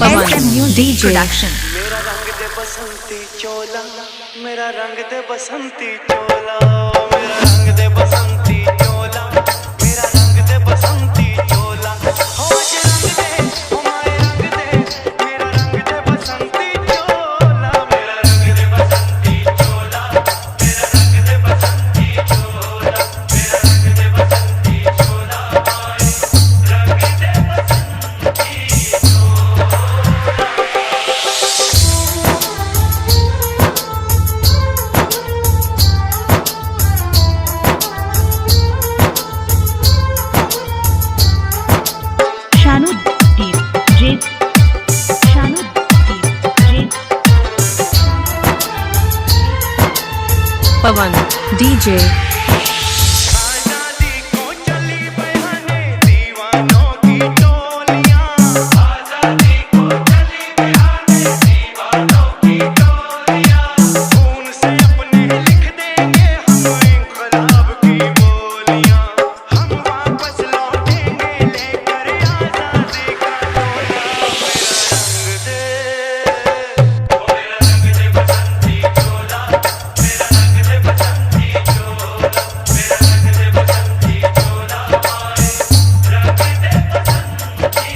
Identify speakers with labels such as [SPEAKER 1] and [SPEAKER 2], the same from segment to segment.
[SPEAKER 1] pavan DJ
[SPEAKER 2] production।
[SPEAKER 3] मेरा रंग दे बसंती चोला, मेरा रंग दे बसंती चोला, मेरा रंग दे बसंती चोला, मेरा रंग दे बसंती चोला। हो आज रंग दे, हो माए रंग दे, मेरा रंग दे बसंती चोला, मेरा रंग दे बसंती चोला, मेरा रंग दे बसंती चोला, मेरा रंग दे बसंती चोला, माए रंग दे बसंती
[SPEAKER 1] pavan DJ
[SPEAKER 3] आजादी को चली बहाने दीवानों की टोलियां, आजादी को चली बहाने दीवानों की टोलियां, खून से अपने लिख देंगे हम इंकलाब की बोलियां, हम वापस लौटेंगे लेकर आजादी का टोला। मेरा रंग दे, ओ मेरा रंग दे बसंती चोला, मेरा रंग दे बसंती चोला, मेरा रंग दे बसंती चोला, माए रंग दे बसंती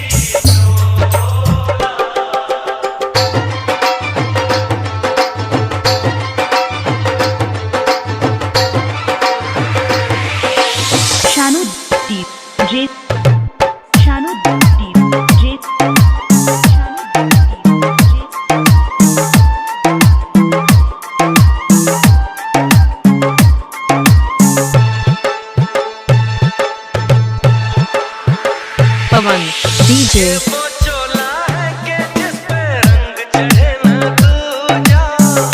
[SPEAKER 1] pavan DJ
[SPEAKER 3] वो चोला है कि जिस पे रंग चढ़े ना दूजा,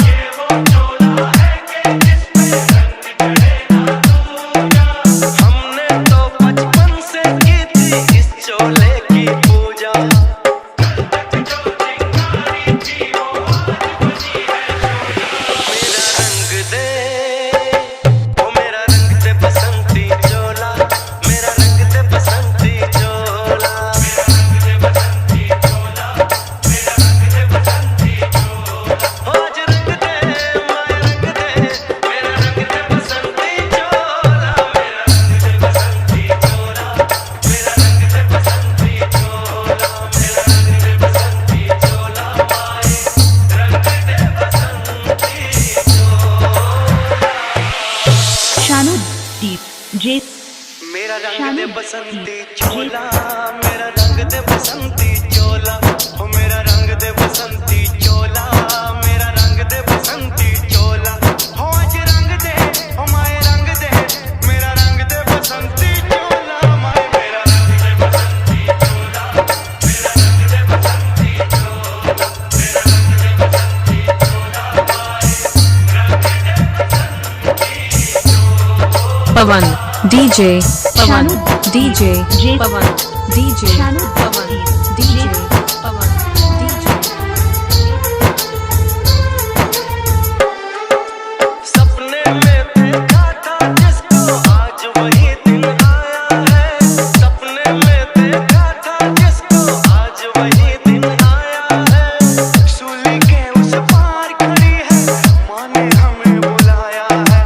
[SPEAKER 3] ये वो चोला है कि जिस पे रंग चढ़े ना दूजा, हमने तो बचपन से की थी इस चोले की पूजा, कल तक जो चिंगारी थी वो आज बुझी है चोला। मेरा रंग दे, ओ मेरा रंग दे बसंती चोला, मेरा रंग दे बसंती चोला, मेरा रंग दे बसंती चोला, मेरा रंग दे बसंती चोला, आज रंग दे, माए रंग दे, मेरा रंग दे बसंती चोला, मेरा रंग दे बसंती चोला, मेरा रंग दे बसंती चोला, मेरा रंग दे बसंती चोला, माए रंग दे बसंती मेरा रंग दे बसंती चोला, मेरा रंग दे बसंती चोला, हो मेरा रंग दे बसंती चोला, मेरा रंग दे बसंती चोला, हो आज रंग दे, हो माए रंग दे, मेरा रंग दे बसंती चोला, माए मेरा रंग दे बसंती चोला, मेरा रंग दे बसंती चोला, मेरा रंग दे बसंती चोला, माए रंग दे बसंती
[SPEAKER 1] pavan DJ pavan DJ pavan DJ pavan DJ pavan DJ
[SPEAKER 3] सपने में देखा था जिसको आज वही दिन आया है, सपने में देखा था जिसको आज वही दिन आया है, सूली के उस पार खड़ी है माँ ने हमें बुलाया है,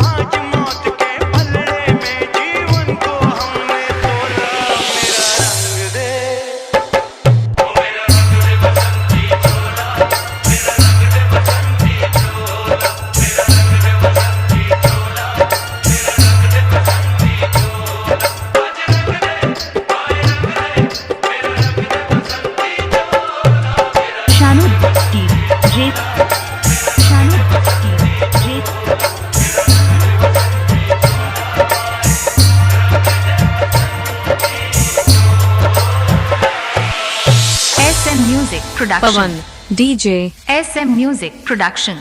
[SPEAKER 3] आज मौत के पलड़े में जीवन को हमने तोला। मेरा रंग दे, ओ मेरा रंग दे बसंती चोला, मेरा रंग दे बसंती चोला, मेरा रंग दे बसंती चोला, मेरा रंग दे बसंती चोला, आज रंग दे, माए रंग दे, मेरा रंग दे बसंती
[SPEAKER 2] SM Music production।
[SPEAKER 1] pavan DJ
[SPEAKER 2] SM Music production।